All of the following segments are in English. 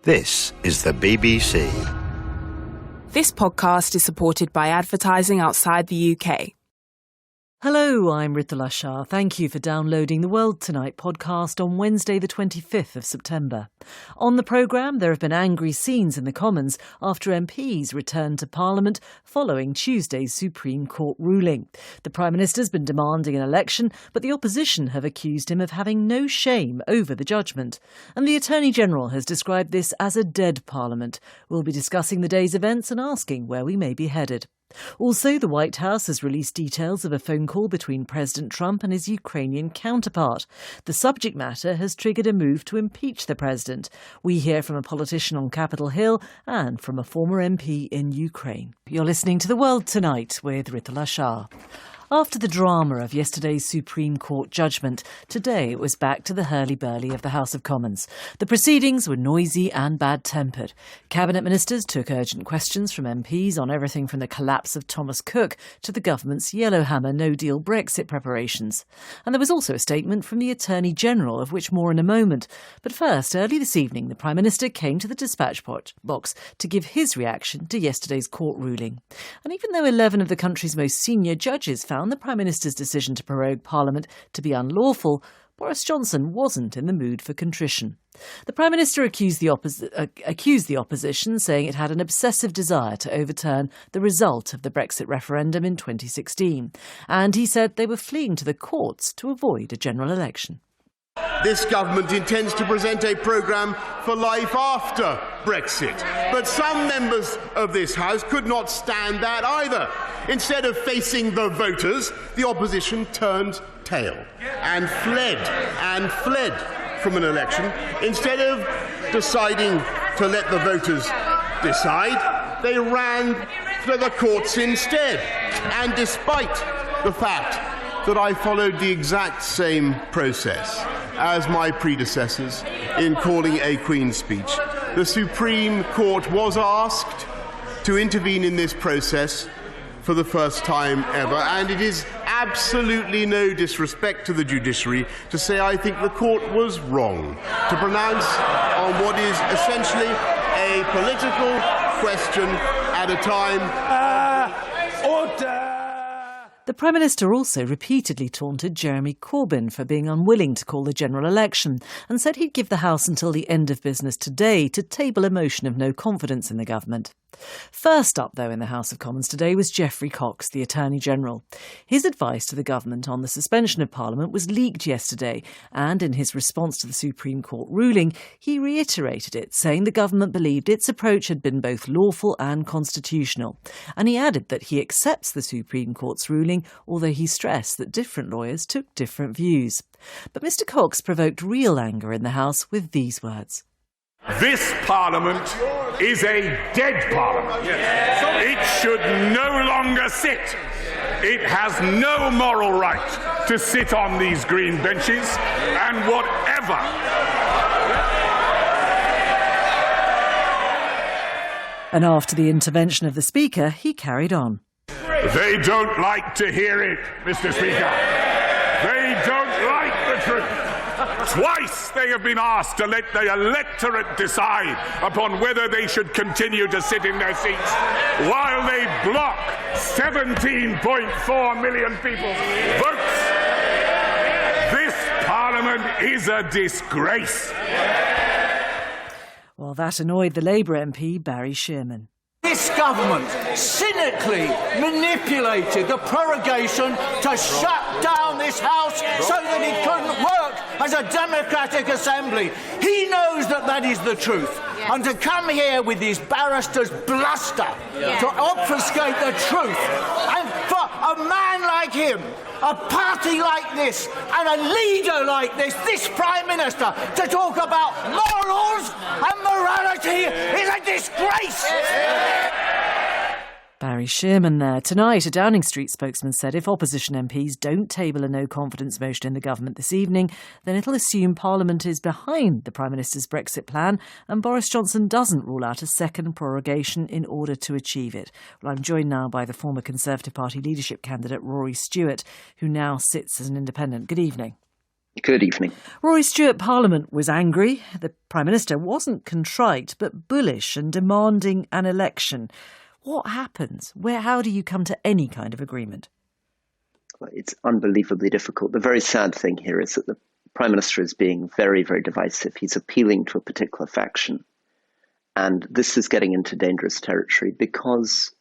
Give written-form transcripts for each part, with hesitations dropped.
This is the BBC. This podcast is supported by advertising outside the UK. Hello, I'm Rithala Shah. Thank you for downloading the World Tonight podcast on Wednesday the 25th of September. On the programme, there have been angry scenes in the Commons after MPs returned to Parliament following Tuesday's Supreme Court ruling. The Prime Minister's been demanding an election, but the opposition have accused him of having no shame over the judgment. And the Attorney General has described this as a dead Parliament. We'll be discussing the day's events and asking where we may be headed. Also, the White House has released details of a phone call between President Trump and his Ukrainian counterpart. The subject matter has triggered a move to impeach the president. We hear from a politician on Capitol Hill and from a former MP in Ukraine. You're listening to The World Tonight with Rithala Shah. After the drama of yesterday's Supreme Court judgment, today it was back to the hurly-burly of the House of Commons. The proceedings were noisy and bad-tempered. Cabinet ministers took urgent questions from MPs on everything from the collapse of Thomas Cook to the government's yellowhammer no-deal Brexit preparations. And there was also a statement from the Attorney General, of which more in a moment. But first, early this evening, the Prime Minister came to the dispatch box to give his reaction to yesterday's court ruling. And even though 11 of the country's most senior judges found the Prime Minister's decision to prorogue Parliament to be unlawful, Boris Johnson wasn't in the mood for contrition. The Prime Minister accused the opposition, saying it had an obsessive desire to overturn the result of the Brexit referendum in 2016. And he said they were fleeing to the courts to avoid a general election. This government intends to present a programme for life after Brexit. But some members of this House could not stand that either. Instead of facing the voters, the opposition turned tail and fled from an election. Instead of deciding to let the voters decide, they ran to the courts instead. And despite the fact that I followed the exact same process as my predecessors in calling a Queen's speech, the Supreme Court was asked to intervene in this process for the first time ever, and it is absolutely no disrespect to the judiciary to say I think the court was wrong to pronounce on what is essentially a political question at a time. Order! The Prime Minister also repeatedly taunted Jeremy Corbyn for being unwilling to call the general election and said he'd give the House until the end of business today to table a motion of no confidence in the government. First up, though, in the House of Commons today was Geoffrey Cox, the Attorney General. His advice to the government on the suspension of Parliament was leaked yesterday, and in his response to the Supreme Court ruling, he reiterated it, saying the government believed its approach had been both lawful and constitutional. And he added that he accepts the Supreme Court's ruling, although he stressed that different lawyers took different views. But Mr Cox provoked real anger in the House with these words. This Parliament is a dead Parliament. It should no longer sit. It has no moral right to sit on these green benches, and whatever. And after the intervention of the Speaker, he carried on. They don't like to hear it, Mr. Speaker. They don't like the truth. Twice they have been asked to let the electorate decide upon whether they should continue to sit in their seats while they block 17.4 million people's votes. This Parliament is a disgrace. Well, that annoyed the Labour MP, Barry Shearman. This government cynically manipulated the prorogation to shut down this House so that it couldn't work as a democratic assembly. He knows that that is the truth. And to come here with these barristers' bluster to obfuscate the truth, and for a man like him, a party like this, and a leader like this Prime Minister, to talk about morals and morality is a disgrace! Barry Shearman there. Tonight, a Downing Street spokesman said if opposition MPs don't table a no-confidence motion in the government this evening, then it'll assume Parliament is behind the Prime Minister's Brexit plan and Boris Johnson doesn't rule out a second prorogation in order to achieve it. Well, I'm joined now by the former Conservative Party leadership candidate Rory Stewart, who now sits as an independent. Good evening. Good evening. Rory Stewart, Parliament was angry. The Prime Minister wasn't contrite, but bullish and demanding an election. What happens? How do you come to any kind of agreement? Well, it's unbelievably difficult. The very sad thing here is that the Prime Minister is being very, very divisive. He's appealing to a particular faction. And this is getting into dangerous territory because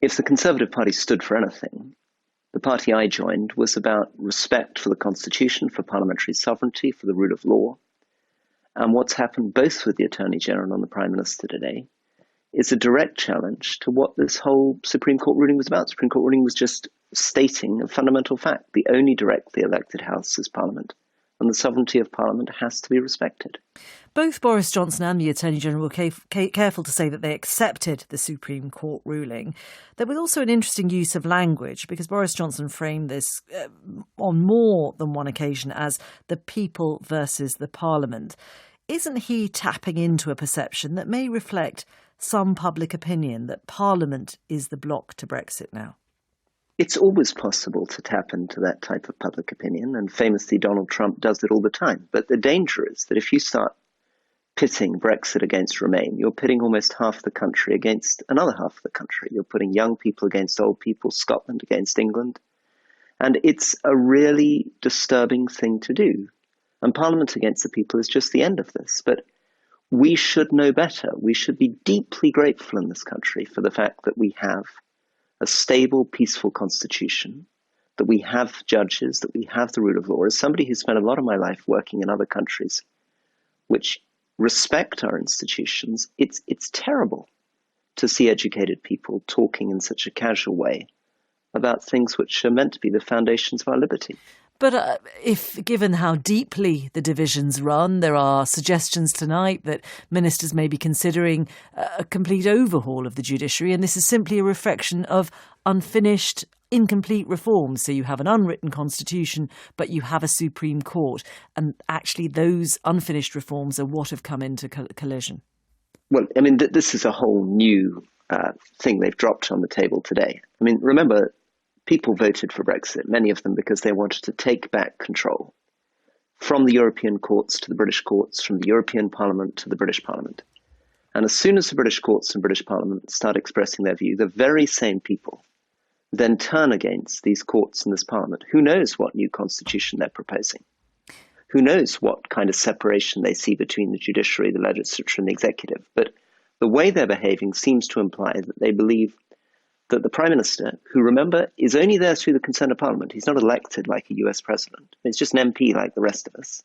if the Conservative Party stood for anything, the party I joined was about respect for the Constitution, for parliamentary sovereignty, for the rule of law. And what's happened both with the Attorney General and the Prime Minister today is a direct challenge to what this whole Supreme Court ruling was about. The Supreme Court ruling was just stating a fundamental fact. The only directly elected house is Parliament, and the sovereignty of Parliament has to be respected. Both Boris Johnson and the Attorney General were careful to say that they accepted the Supreme Court ruling. There was also an interesting use of language because Boris Johnson framed this on more than one occasion as the people versus the Parliament. Isn't he tapping into a perception that may reflect some public opinion that Parliament is the block to Brexit now? It's always possible to tap into that type of public opinion, and famously Donald Trump does it all the time. But the danger is that if you start pitting Brexit against Remain, you're pitting almost half the country against another half of the country. You're putting young people against old people, Scotland against England. And it's a really disturbing thing to do. And Parliament against the people is just the end of this. But we should know better. We should be deeply grateful in this country for the fact that we have a stable, peaceful constitution, that we have judges, that we have the rule of law. As somebody who spent a lot of my life working in other countries which respect our institutions, it's terrible to see educated people talking in such a casual way about things which are meant to be the foundations of our liberty. But if, given how deeply the divisions run, there are suggestions tonight that ministers may be considering a complete overhaul of the judiciary, and this is simply a reflection of unfinished, incomplete reforms. So you have an unwritten constitution, but you have a Supreme Court, and actually those unfinished reforms are what have come into collision. Well, I mean, this is a whole new thing they've dropped on the table today. I mean, remember, people voted for Brexit, many of them because they wanted to take back control from the European courts to the British courts, from the European Parliament to the British Parliament. And as soon as the British courts and British Parliament start expressing their view, the very same people then turn against these courts and this Parliament. Who knows what new constitution they're proposing? Who knows what kind of separation they see between the judiciary, the legislature, and the executive? But the way they're behaving seems to imply that they believe that the Prime Minister, who, remember, is only there through the consent of Parliament, he's not elected like a US president, he's just an MP like the rest of us.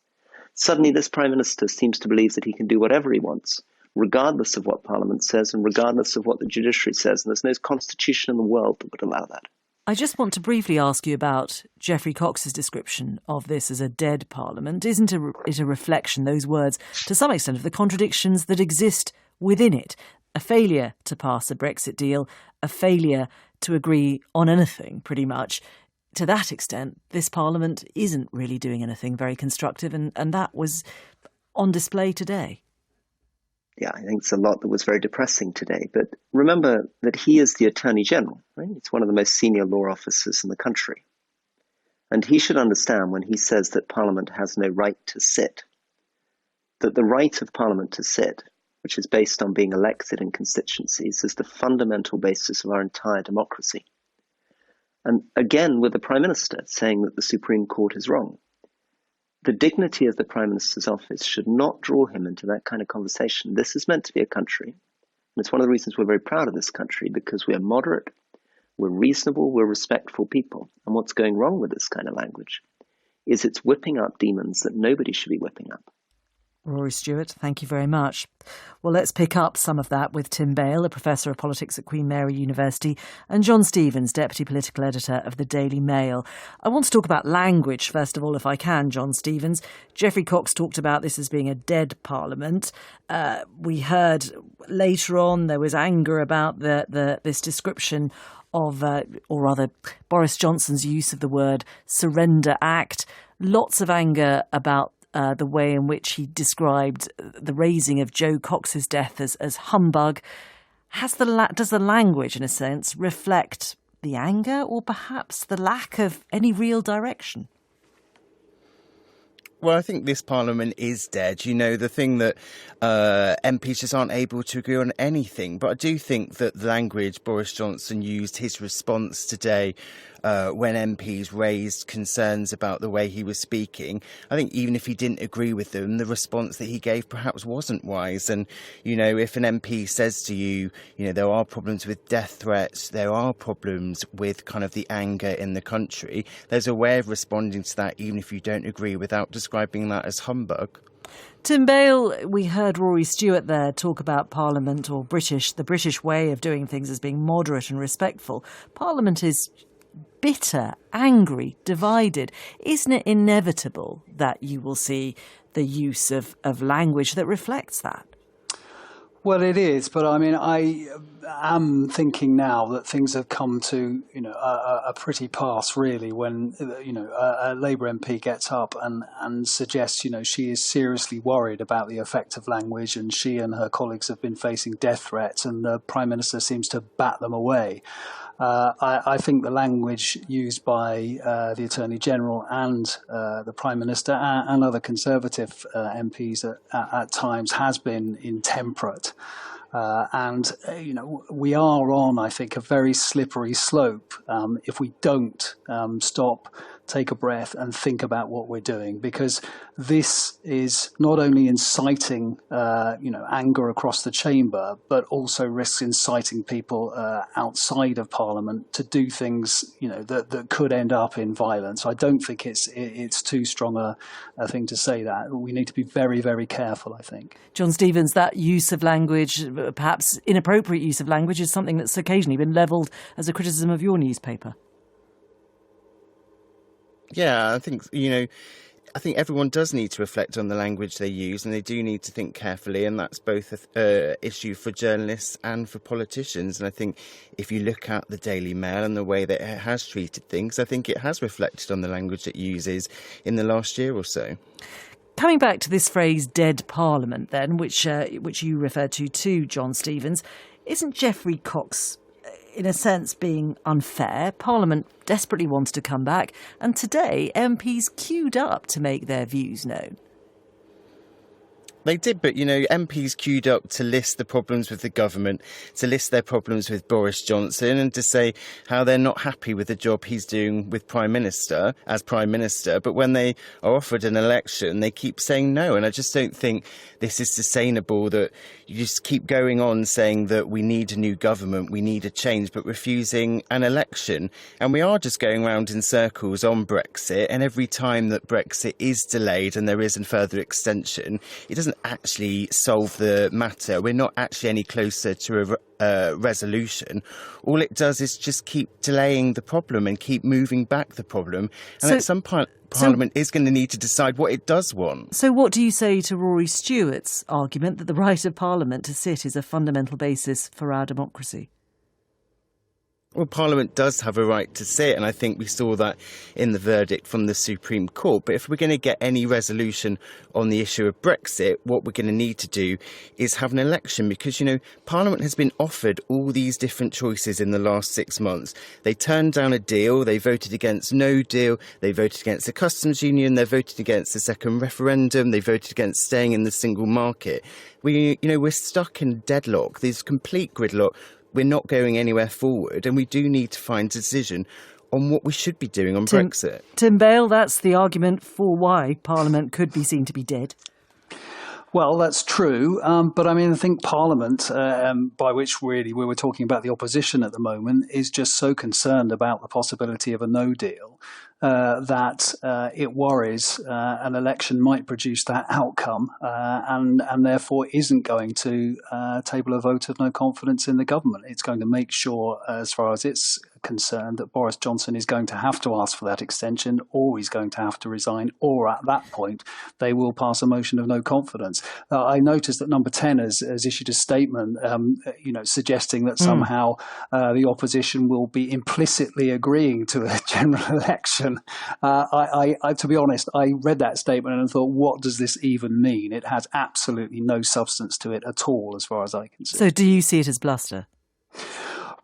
Suddenly this Prime Minister seems to believe that he can do whatever he wants, regardless of what Parliament says and regardless of what the judiciary says, and there's no constitution in the world that would allow that. I just want to briefly ask you about Geoffrey Cox's description of this as a dead Parliament. Isn't it a reflection, those words, to some extent, of the contradictions that exist within it? A failure to pass a Brexit deal, a failure to agree on anything, pretty much. To that extent, this Parliament isn't really doing anything very constructive, and that was on display today. Yeah, I think it's a lot that was very depressing today. But remember that he is the Attorney General, right? It's one of the most senior law officers in the country. And he should understand when he says that Parliament has no right to sit, that the right of Parliament to sit, which is based on being elected in constituencies, is the fundamental basis of our entire democracy. And again, with the Prime Minister saying that the Supreme Court is wrong, the dignity of the Prime Minister's office should not draw him into that kind of conversation. This is meant to be a country, and it's one of the reasons we're very proud of this country, because we are moderate, we're reasonable, we're respectful people. And what's going wrong with this kind of language is it's whipping up demons that nobody should be whipping up. Rory Stewart, thank you very much. Well, let's pick up some of that with Tim Bale, a professor of politics at Queen Mary University, and John Stevens, deputy political editor of the Daily Mail. I want to talk about language, first of all, if I can, John Stevens. Geoffrey Cox talked about this as being a dead Parliament. We heard later on there was anger about this description of, or rather, Boris Johnson's use of the word surrender act. Lots of anger about the way in which he described the raising of Joe Cox's death as humbug. Does the language, in a sense, reflect the anger or perhaps the lack of any real direction? Well, I think this Parliament is dead. You know, the thing that MPs just aren't able to agree on anything. But I do think that the language Boris Johnson used, his response today when MPs raised concerns about the way he was speaking, I think even if he didn't agree with them, the response that he gave perhaps wasn't wise. And, you know, if an MP says to you, you know, there are problems with death threats, there are problems with kind of the anger in the country, there's a way of responding to that, even if you don't agree, without describing that as humbug. Tim Bale, we heard Rory Stewart there talk about Parliament or the British way of doing things as being moderate and respectful. Parliament is bitter, angry, divided. Isn't it inevitable that you will see the use of language that reflects that? Well, it is, but I mean, I am thinking now that things have come to, you know, a pretty pass, really, when, you know, a Labour MP gets up and suggests, you know, she is seriously worried about the effect of language, and she and her colleagues have been facing death threats, and the Prime Minister seems to bat them away. I think the language used by the Attorney General and the Prime Minister and other Conservative MPs at times has been intemperate. And, you know, we are on, I think, a very slippery slope if we don't stop, take a breath and think about what we're doing, because this is not only inciting, you know, anger across the chamber, but also risks inciting people outside of Parliament to do things, you know, that could end up in violence. I don't think it's too strong a thing to say that. We need to be very, very careful, I think. John Stevens, that use of language, perhaps inappropriate use of language, is something that's occasionally been levelled as a criticism of your newspaper. Yeah, I think, you know, I think everyone does need to reflect on the language they use, and they do need to think carefully, and that's both an issue for journalists and for politicians. And I think if you look at the Daily Mail and the way that it has treated things, I think it has reflected on the language it uses in the last year or so. Coming back to this phrase "dead Parliament," then, which you referred to, John Stevens, isn't Geoffrey Cox, in a sense, being unfair? Parliament desperately wants to come back, and today MPs queued up to make their views known. They did, but, you know, MPs queued up to list the problems with the government, to list their problems with Boris Johnson, and to say how they're not happy with the job he's doing with as Prime Minister. But when they are offered an election, they keep saying no. And I just don't think this is sustainable, that you just keep going on saying that we need a new government, we need a change, but refusing an election. And we are just going round in circles on Brexit. And every time that Brexit is delayed and there is a further extension, it doesn't actually solve the matter. We're not actually any closer to a resolution. All it does is just keep delaying the problem and keep moving back the problem. And at some point, Parliament is going to need to decide what it does want. So what do you say to Rory Stewart's argument that the right of Parliament to sit is a fundamental basis for our democracy? Well, Parliament does have a right to sit, and I think we saw that in the verdict from the Supreme Court. But if we're going to get any resolution on the issue of Brexit, what we're going to need to do is have an election, because, you know, Parliament has been offered all these different choices in the last 6 months. They turned down a deal, they voted against no deal, they voted against the customs union, they voted against the second referendum, they voted against staying in the single market. We're stuck in deadlock. There's complete gridlock. We're not going anywhere forward, and we do need to find a decision on what we should be doing on Brexit. Tim Bale, that's the argument for why Parliament could be seen to be dead. Well, that's true. But I mean, I think Parliament, by which really we were talking about the opposition at the moment, is just so concerned about the possibility of a no deal that it worries an election might produce that outcome and therefore isn't going to table a vote of no confidence in the government. It's going to make sure, as far as it's concerned, that Boris Johnson is going to have to ask for that extension, or he's going to have to resign, or at that point they will pass a motion of no confidence. I noticed that Number 10 has issued a statement, suggesting that somehow the opposition will be implicitly agreeing to a general election. I, to be honest, I read that statement and thought, what does this even mean? It has absolutely no substance to it at all, as far as I can see. So do you see it as bluster?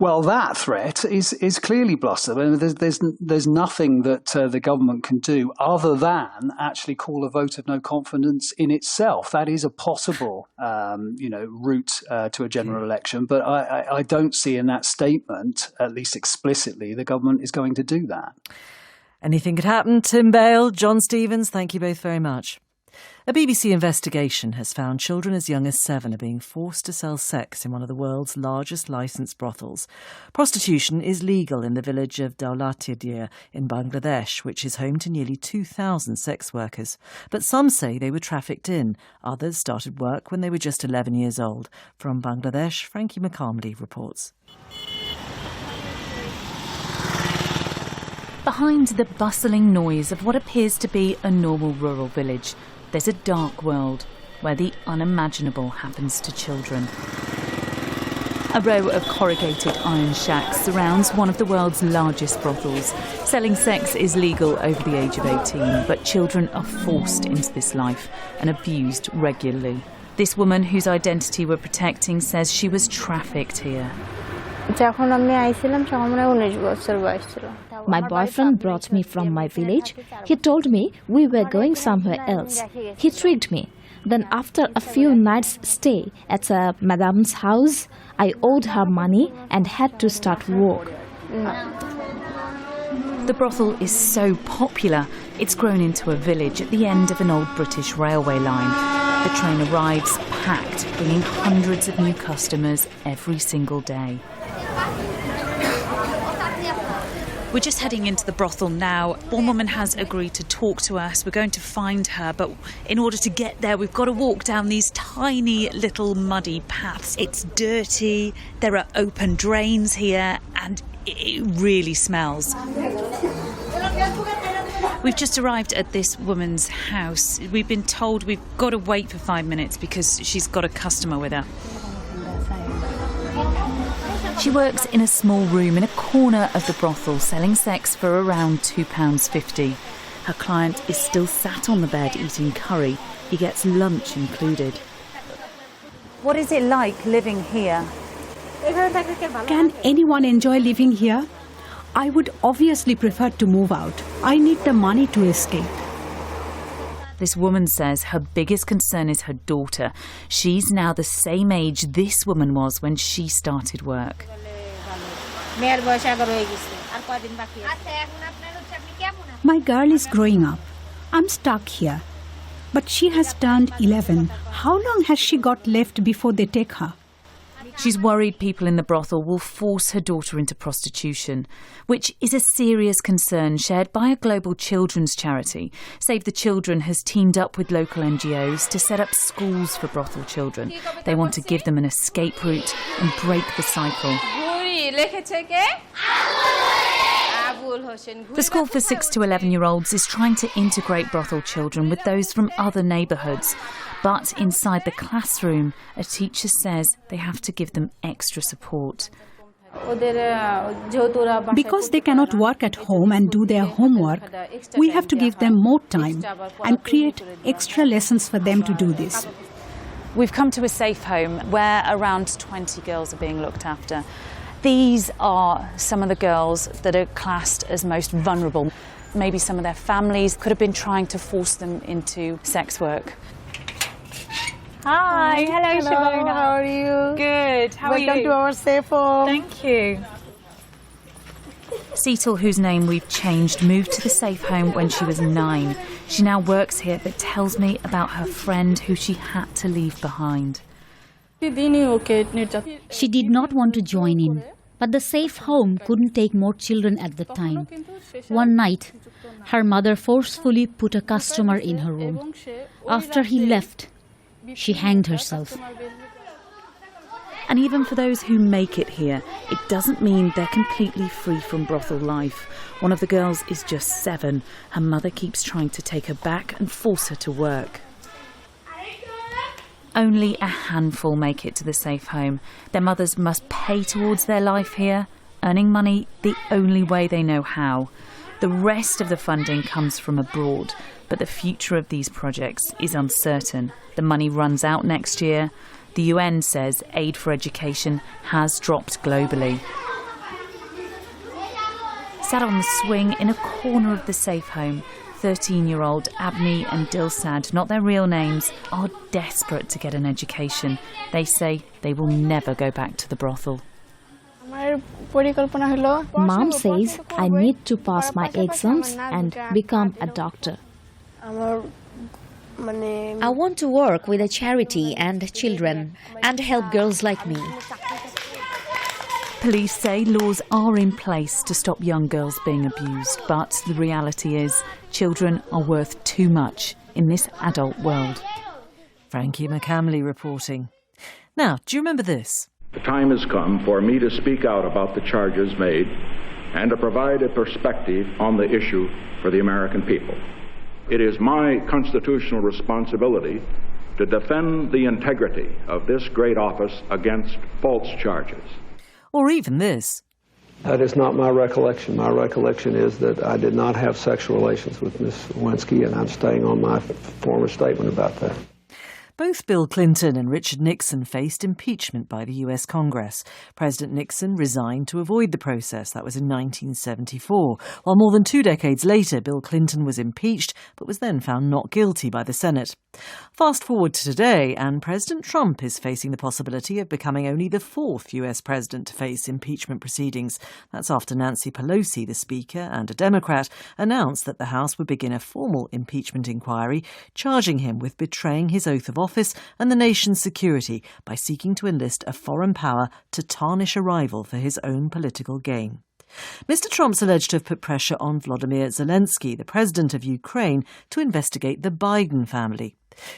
Well, that threat is clearly bluster. I mean, there's nothing that the government can do other than actually call a vote of no confidence in itself. That is a possible, route to a general election. But I don't see in that statement, at least explicitly, the government is going to do that. Anything could happen. Tim Bale, John Stevens, thank you both very much. A BBC investigation has found children as young as 7 are being forced to sell sex in one of the world's largest licensed brothels. Prostitution is legal in the village of Dawlatiadir in Bangladesh, which is home to nearly 2,000 sex workers. But some say they were trafficked in. Others started work when they were just 11 years old. From Bangladesh, Frankie McCarmody reports. Behind the bustling noise of what appears to be a normal rural village, there's a dark world where the unimaginable happens to children. A row of corrugated iron shacks surrounds one of the world's largest brothels. Selling sex is legal over the age of 18, but children are forced into this life and abused regularly. This woman, whose identity we're protecting, says she was trafficked here. My boyfriend brought me from my village. He told me we were going somewhere else. He tricked me. Then after a few nights' stay at a madame's house, I owed her money and had to start work. The brothel is so popular, it's grown into a village at the end of an old British railway line. The train arrives packed, bringing hundreds of new customers every single day. We're just heading into the brothel now. One woman has agreed to talk to us. We're going to find her, but in order to get there, we've got to walk down these tiny little muddy paths. It's dirty, there are open drains here, and it really smells. We've just arrived at this woman's house. We've been told we've got to wait for 5 minutes because she's got a customer with her. She works in a small room in a corner of the brothel, selling sex for around £2.50. Her client is still sat on the bed eating curry. He gets lunch included. What is it like living here? Can anyone enjoy living here? I would obviously prefer to move out. I need the money to escape. This woman says her biggest concern is her daughter. She's now the same age this woman was when she started work. My girl is growing up. I'm stuck here. But she has turned 11. How long has she got left before they take her? She's worried people in the brothel will force her daughter into prostitution, which is a serious concern shared by a global children's charity. Save the Children has teamed up with local NGOs to set up schools for brothel children. They want to give them an escape route and break the cycle. The school for 6 to 11-year-olds is trying to integrate brothel children with those from other neighbourhoods. But inside the classroom, a teacher says they have to give them extra support. Because they cannot work at home and do their homework, we have to give them more time and create extra lessons for them to do this. We've come to a safe home where around 20 girls are being looked after. These are some of the girls that are classed as most vulnerable. Maybe some of their families could have been trying to force them into sex work. Hi, hello Shabona. How are you? Good, how are you? Welcome to our safe home. Thank you. Cetal, whose name we've changed, moved to the safe home when she was 9. She now works here but tells me about her friend who she had to leave behind. She did not want to join in, but the safe home couldn't take more children at the time. One night, her mother forcefully put a customer in her room. After he left, she hanged herself. And even for those who make it here, it doesn't mean they're completely free from brothel life. One of the girls is just 7. Her mother keeps trying to take her back and force her to work. Only a handful make it to the safe home. Their mothers must pay towards their life here, earning money the only way they know how. The rest of the funding comes from abroad, but the future of these projects is uncertain. The money runs out next year. The UN says aid for education has dropped globally. sat on the swing in a corner of the safe home. 13-year-old Abni and Dilsad, not their real names, are desperate to get an education. They say they will never go back to the brothel. Mom says I need to pass my exams and become a doctor. I want to work with a charity and children and help girls like me. Police say laws are in place to stop young girls being abused, but the reality is children are worth too much in this adult world. Frankie McCamley reporting. Now, do you remember this? The time has come for me to speak out about the charges made and to provide a perspective on the issue for the American people. It is my constitutional responsibility to defend the integrity of this great office against false charges. Or even this. That is not my recollection. My recollection is that I did not have sexual relations with Ms. Lewinsky, and I'm staying on my former statement about that. Both Bill Clinton and Richard Nixon faced impeachment by the US Congress. President Nixon resigned to avoid the process. That was in 1974. While more than 2 decades later, Bill Clinton was impeached, but was then found not guilty by the Senate. Fast forward to today, and President Trump is facing the possibility of becoming only the 4th US president to face impeachment proceedings. That's after Nancy Pelosi, the Speaker and a Democrat, announced that the House would begin a formal impeachment inquiry, charging him with betraying his oath of office and the nation's security by seeking to enlist a foreign power to tarnish a rival for his own political gain. Mr. Trump's alleged to have put pressure on Volodymyr Zelensky, the president of Ukraine, to investigate the Biden family.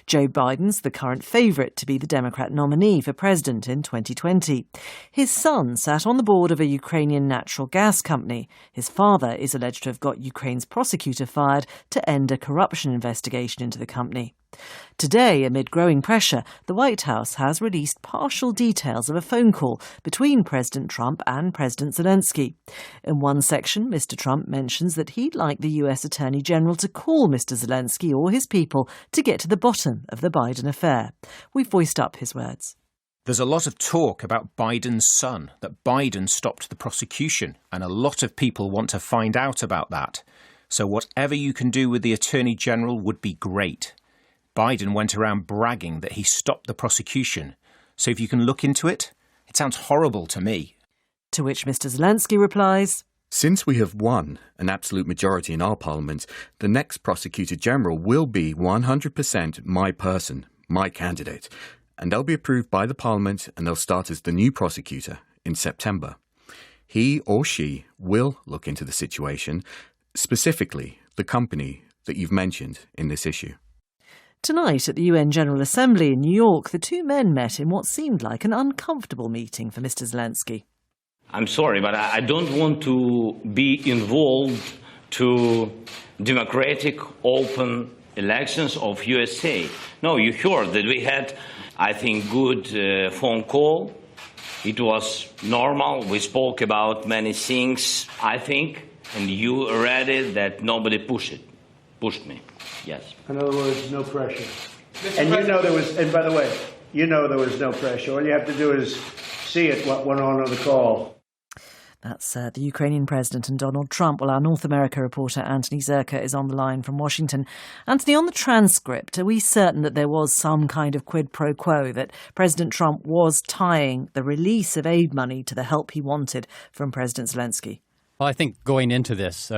Joe Biden's the current favourite to be the Democrat nominee for president in 2020. His son sat on the board of a Ukrainian natural gas company. His father is alleged to have got Ukraine's prosecutor fired to end a corruption investigation into the company. Today, amid growing pressure, the White House has released partial details of a phone call between President Trump and President Zelensky. In one section, Mr. Trump mentions that he'd like the US Attorney General to call Mr. Zelensky or his people to get to the bottom of the Biden affair. We've voiced up his words. There's a lot of talk about Biden's son, that Biden stopped the prosecution, and a lot of people want to find out about that. So whatever you can do with the Attorney General would be great. Biden went around bragging that he stopped the prosecution. So if you can look into it, it sounds horrible to me. To which Mr. Zelensky replies, "Since we have won an absolute majority in our parliament, the next Prosecutor General will be 100% my person, my candidate. And they'll be approved by the parliament and they'll start as the new prosecutor in September. He or she will look into the situation, specifically the company that you've mentioned in this issue." Tonight at the UN General Assembly in New York, the two men met in what seemed like an uncomfortable meeting for Mr. Zelensky. I'm sorry, but I don't want to be involved to democratic, open elections of USA. No, you heard that we had, I think, good phone call. It was normal. We spoke about many things, I think, and you read it that nobody pushed me. Yes. In other words, no pressure. And you know there was, and by the way, you know there was no pressure. All you have to do is see it, what went on the call. That's the Ukrainian president and Donald Trump. Well, our North America reporter Anthony Zerka is on the line from Washington. Anthony, on the transcript, are we certain that there was some kind of quid pro quo, that President Trump was tying the release of aid money to the help he wanted from President Zelensky? Well, I think going into this,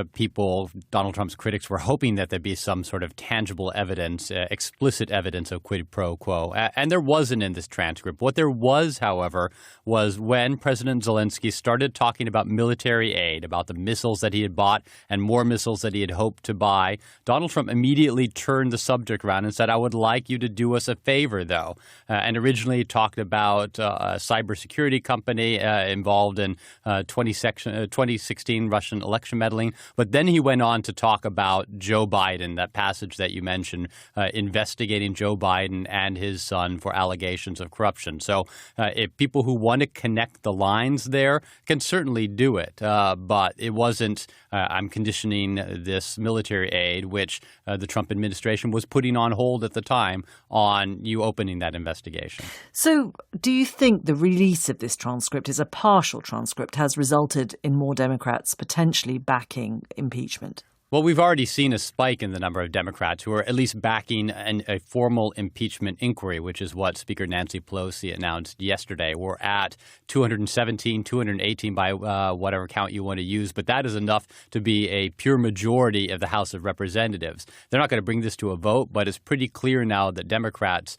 Donald Trump's critics were hoping that there'd be some sort of tangible evidence, explicit evidence of quid pro quo. And there wasn't in this transcript. What there was, however, was when President Zelensky started talking about military aid, about the missiles that he had bought and more missiles that he had hoped to buy, Donald Trump immediately turned the subject around and said, "I would like you to do us a favor, though." And originally talked about a cybersecurity company involved in 2016 Russian election meddling. But then he went on to talk about Joe Biden, that passage that you mentioned, investigating Joe Biden and his son for allegations of corruption. So if people who want to connect the lines there can certainly do it. But it wasn't, I'm conditioning this military aid, which the Trump administration was putting on hold at the time, on you opening that investigation. So do you think the release of this transcript is a partial transcript has resulted in more Democrats Democrats potentially backing impeachment? Well, we've already seen a spike in the number of Democrats who are at least backing a formal impeachment inquiry, which is what Speaker Nancy Pelosi announced yesterday. We're at 217, 218 by whatever count you want to use, but that is enough to be a pure majority of the House of Representatives. They're not going to bring this to a vote, but it's pretty clear now that Democrats,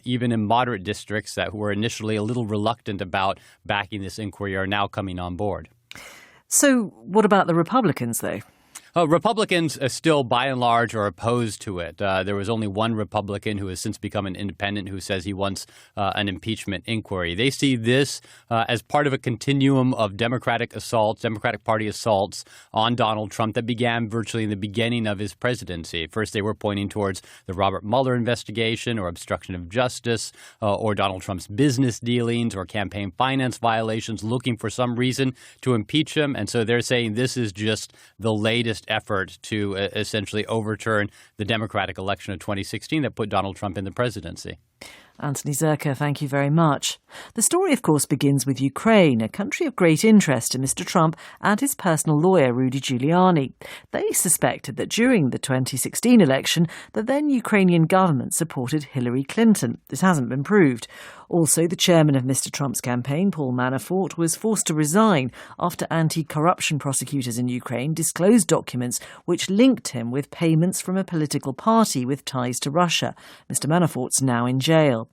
even in moderate districts that were initially a little reluctant about backing this inquiry, are now coming on board. So what about the Republicans, though? Republicans still, by and large, are opposed to it. There was only one Republican who has since become an independent who says he wants an impeachment inquiry. They see this as part of a continuum of Democratic Party assaults on Donald Trump that began virtually in the beginning of his presidency. First, they were pointing towards the Robert Mueller investigation or obstruction of justice or Donald Trump's business dealings or campaign finance violations, looking for some reason to impeach him. And so they're saying this is just the latest effort to essentially overturn the Democratic election of 2016 that put Donald Trump in the presidency. Anthony Zerka, thank you very much. The story, of course, begins with Ukraine, a country of great interest to Mr. Trump and his personal lawyer, Rudy Giuliani. They suspected that during the 2016 election, the then Ukrainian government supported Hillary Clinton. This hasn't been proved. Also, the chairman of Mr. Trump's campaign, Paul Manafort, was forced to resign after anti-corruption prosecutors in Ukraine disclosed documents which linked him with payments from a political party with ties to Russia. Mr. Manafort's now in jail.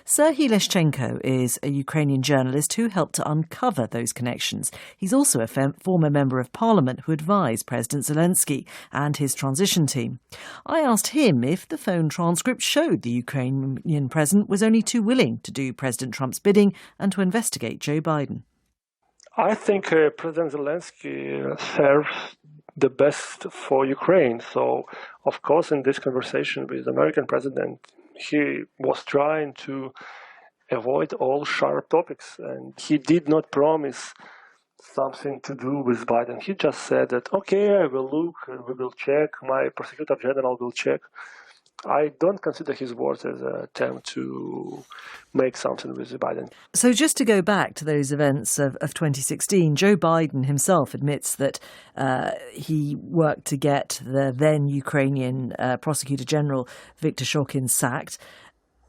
Serhiy Leshchenko is a Ukrainian journalist who helped to uncover those connections. He's also a former member of parliament who advised President Zelensky and his transition team. I asked him if the phone transcript showed the Ukrainian president was only too willing to do President Trump's bidding and to investigate Joe Biden. I think President Zelensky serves the best for Ukraine. So, of course, in this conversation with the American president, he was trying to avoid all sharp topics, and he did not promise something to do with Biden. He just said that, okay, I will look, we will check, my prosecutor general will check. I don't consider his words as an attempt to make something with Biden. So just to go back to those events of 2016, Joe Biden himself admits that he worked to get the then Ukrainian prosecutor general Viktor Shokin sacked.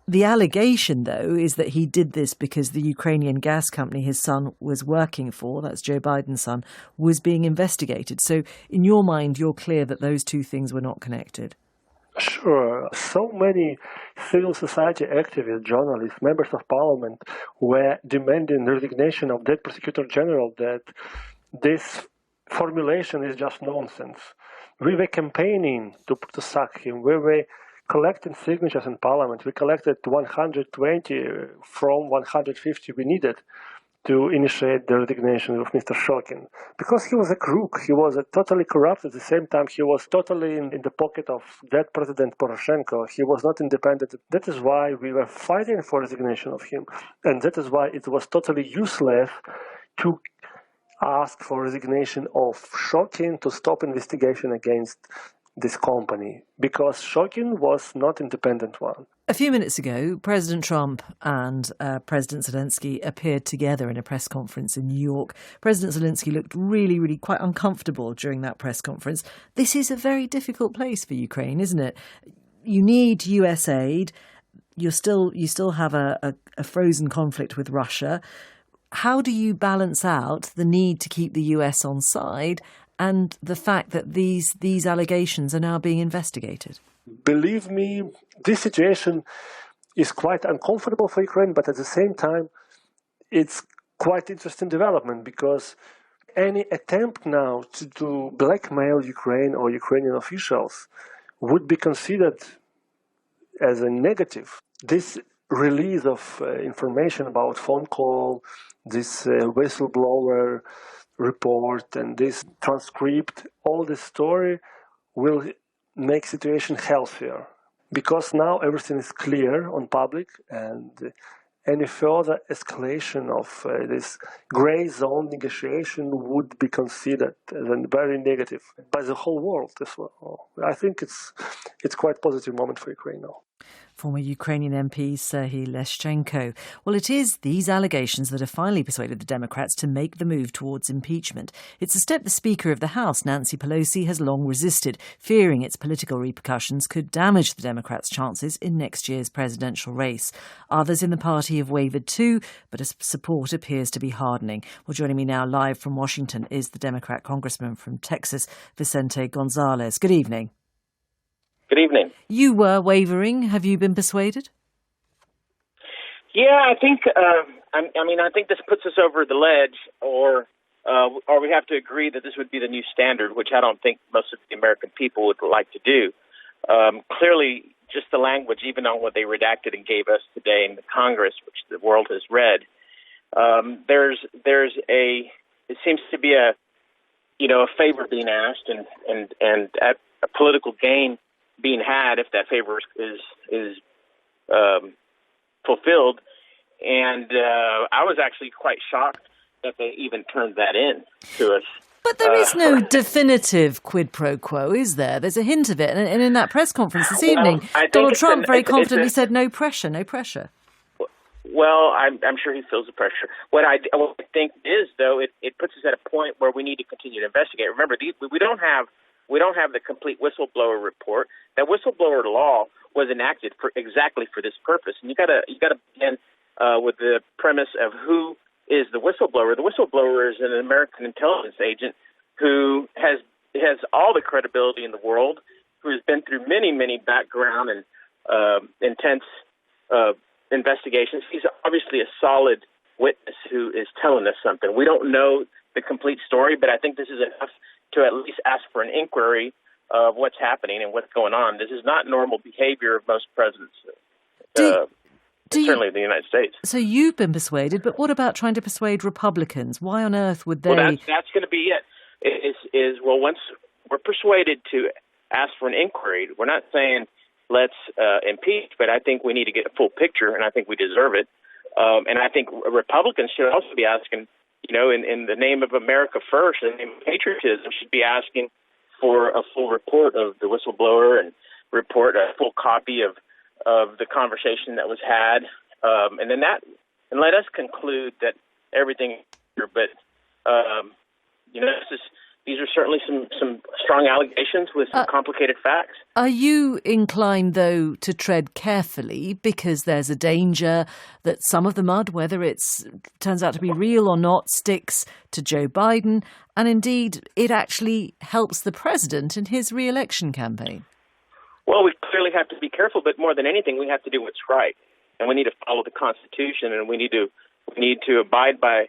The allegation, though, is that he did this because the Ukrainian gas company his son was working for, that's Joe Biden's son, was being investigated. So in your mind, you're clear that those two things were not connected. Sure. So many civil society activists, journalists, members of parliament were demanding the resignation of that prosecutor general, that this formulation is just nonsense. We were campaigning to sack him. We were collecting signatures in parliament. We collected 120 from 150 we needed to initiate the resignation of Mr. Shokin. Because he was a crook, he was totally corrupt. At the same time, he was totally in the pocket of dead President Poroshenko. He was not independent. That is why we were fighting for resignation of him. And that is why it was totally useless to ask for resignation of Shokin to stop investigation against this company, because Shokin was not independent one. A few minutes ago, President Trump and President Zelensky appeared together in a press conference in New York. President Zelensky looked really quite uncomfortable during that press conference. This is a very difficult place for Ukraine, isn't it? You need US aid. You still have a frozen conflict with Russia. How do you balance out the need to keep the US on side and the fact that these allegations are now being investigated? Believe me, this situation is quite uncomfortable for Ukraine, but at the same time, it's quite interesting development, because any attempt now to blackmail Ukraine or Ukrainian officials would be considered as a negative. This release of information about phone call, this whistleblower report and this transcript, all this story will make situation healthier, because now everything is clear on public, and any further escalation of this gray zone negotiation would be considered as very negative by the whole world as well. I think it's quite a positive moment for Ukraine now. Former Ukrainian MP Serhiy Leshchenko. Well, it is these allegations that have finally persuaded the Democrats to make the move towards impeachment. It's a step the Speaker of the House, Nancy Pelosi, has long resisted, fearing its political repercussions could damage the Democrats' chances in next year's presidential race. Others in the party have wavered too, but support appears to be hardening. Well, joining me now live from Washington is the Democrat congressman from Texas, Vicente Gonzalez. Good evening. Good evening. You were wavering. Have you been persuaded? Yeah, I think. I think this puts us over the ledge, or we have to agree that this would be the new standard, which I don't think most of the American people would like to do. Clearly, just the language, even on what they redacted and gave us today in the Congress, which the world has read, it seems to be a favor being asked and a political gain being had if that favor is fulfilled. And I was actually quite shocked that they even turned that in to us. But there is no definitive quid pro quo, is there? There's a hint of it. And in that press conference this evening, Donald Trump very confidently said, no pressure, no pressure. Well, I'm sure he feels the pressure. What I think is, though, it puts us at a point where we need to continue to investigate. Remember, we don't have the complete whistleblower report. That whistleblower law was enacted exactly for this purpose. And you got to begin with the premise of who is the whistleblower. The whistleblower is an American intelligence agent who has all the credibility in the world, who has been through many, many background and intense investigations. He's obviously a solid witness who is telling us something. We don't know the complete story, but I think this is enough to at least ask for an inquiry of what's happening and what's going on. This is not normal behavior of most presidents, certainly in the United States. So you've been persuaded, but what about trying to persuade Republicans? Why on earth would they? Well, that's going to be it. Once we're persuaded to ask for an inquiry, we're not saying let's impeach, but I think we need to get a full picture, and I think we deserve it. And I think Republicans should also be asking, in the name of America first, in the name of patriotism, should be asking for a full report of the whistleblower and report a full copy of the conversation that was had, and let us conclude that everything. But these are certainly some strong allegations with some complicated facts. Are you inclined, though, to tread carefully because there's a danger that some of the mud, whether it turns out to be real or not, sticks to Joe Biden, and indeed it actually helps the president in his re-election campaign? Well, we clearly have to be careful, but more than anything, we have to do what's right, and we need to follow the Constitution, and we need to abide by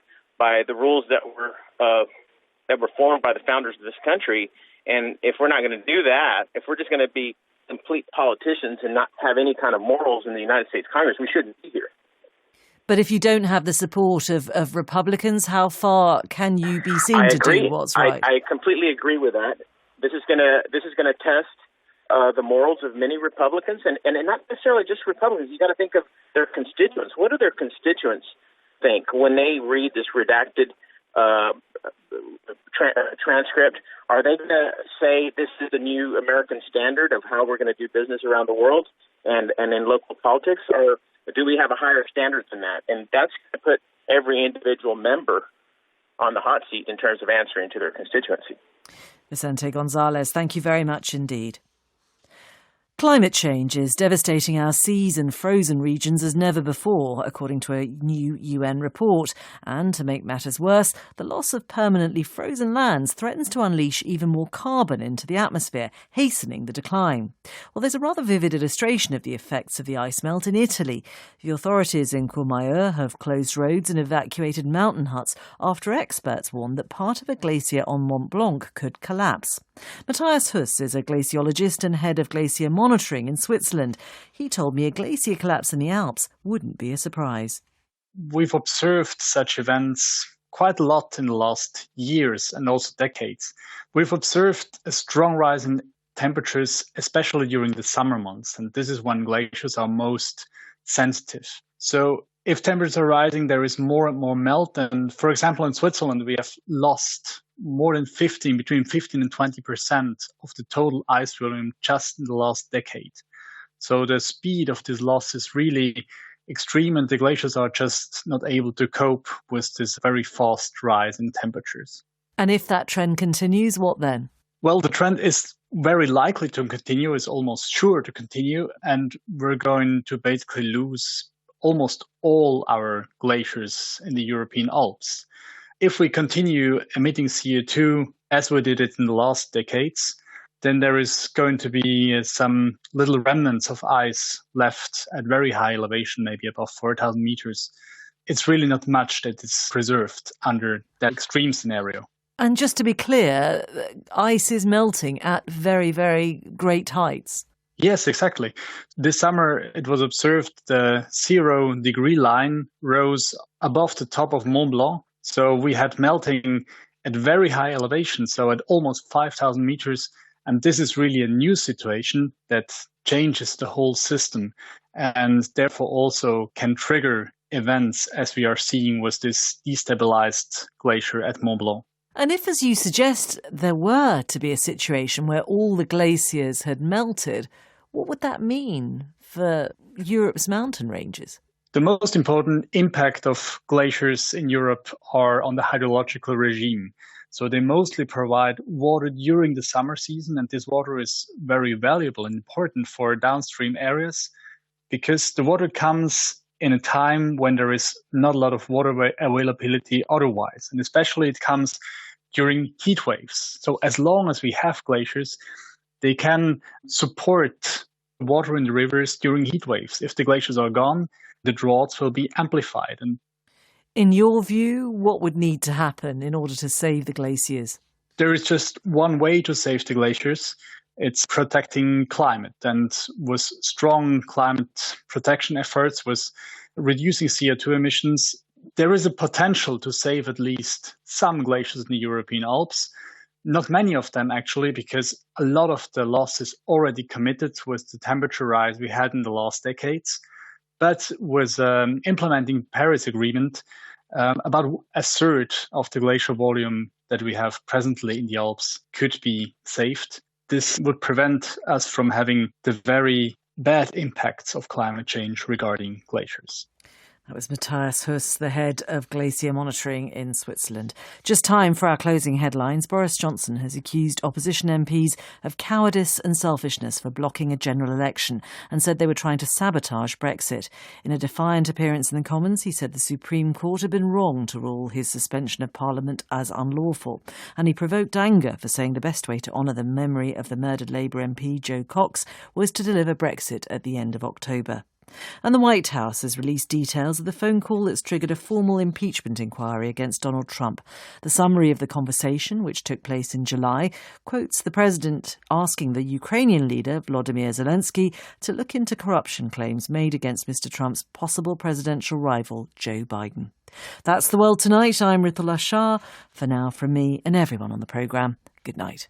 the rules that were formed by the founders of this country. And if we're not going to do that, if we're just going to be complete politicians and not have any kind of morals in the United States Congress, we shouldn't be here. But if you don't have the support of Republicans, how far can you be seen to do what's right? I completely agree with that. This is going to test the morals of many Republicans, and not necessarily just Republicans. You got to think of their constituents. What do their constituents think when they read this redacted transcript? Are they going to say this is the new American standard of how we're going to do business around the world and in local politics, or do we have a higher standard than that? And that's going to put every individual member on the hot seat in terms of answering to their constituency. Vicente Gonzalez, thank you very much indeed. Climate change is devastating our seas and frozen regions as never before, according to a new UN report. And to make matters worse, the loss of permanently frozen lands threatens to unleash even more carbon into the atmosphere, hastening the decline. Well, there's a rather vivid illustration of the effects of the ice melt in Italy. The authorities in Courmayeur have closed roads and evacuated mountain huts after experts warned that part of a glacier on Mont Blanc could collapse. Matthias Huss is a glaciologist and head of glacier monitoring in Switzerland. He told me a glacier collapse in the Alps wouldn't be a surprise. We've observed such events quite a lot in the last years and also decades. We've observed a strong rise in temperatures, especially during the summer months, and this is when glaciers are most sensitive. So if temperatures are rising, there is more and more melt. And for example, in Switzerland, we have lost more than between 15 and 20% of the total ice volume just in the last decade. So the speed of this loss is really extreme, and the glaciers are just not able to cope with this very fast rise in temperatures. And if that trend continues, what then? Well, the trend is very likely to continue, is almost sure to continue, and we're going to basically lose almost all our glaciers in the European Alps. If we continue emitting CO2 as we did it in the last decades, then there is going to be some little remnants of ice left at very high elevation, maybe above 4,000 meters. It's really not much that is preserved under that extreme scenario. And just to be clear, ice is melting at very, very great heights. Yes, exactly. This summer, it was observed the 0-degree line rose above the top of Mont Blanc. So we had melting at very high elevation, so at almost 5,000 meters. And this is really a new situation that changes the whole system and therefore also can trigger events as we are seeing with this destabilized glacier at Mont Blanc. And if, as you suggest, there were to be a situation where all the glaciers had melted, what would that mean for Europe's mountain ranges? The most important impact of glaciers in Europe are on the hydrological regime. So they mostly provide water during the summer season, and this water is very valuable and important for downstream areas because the water comes in a time when there is not a lot of water availability otherwise, and especially it comes during heat waves. So as long as we have glaciers, they can support water in the rivers during heat waves. If the glaciers are gone, the droughts will be amplified. And in your view, what would need to happen in order to save the glaciers? There is just one way to save the glaciers. It's protecting climate. And with strong climate protection efforts, with reducing CO2 emissions, there is a potential to save at least some glaciers in the European Alps. Not many of them, actually, because a lot of the loss is already committed with the temperature rise we had in the last decades. But with implementing Paris Agreement, about a third of the glacial volume that we have presently in the Alps could be saved. This would prevent us from having the very bad impacts of climate change regarding glaciers. That was Matthias Huss, the head of glacier monitoring in Switzerland. Just time for our closing headlines. Boris Johnson has accused opposition MPs of cowardice and selfishness for blocking a general election and said they were trying to sabotage Brexit. In a defiant appearance in the Commons, he said the Supreme Court had been wrong to rule his suspension of Parliament as unlawful. And he provoked anger for saying the best way to honour the memory of the murdered Labour MP Jo Cox was to deliver Brexit at the end of October. And the White House has released details of the phone call that's triggered a formal impeachment inquiry against Donald Trump. The summary of the conversation, which took place in July, quotes the president asking the Ukrainian leader, Volodymyr Zelensky, to look into corruption claims made against Mr. Trump's possible presidential rival, Joe Biden. That's The World Tonight. I'm Ritula Shah. For now, from me and everyone on the programme, good night.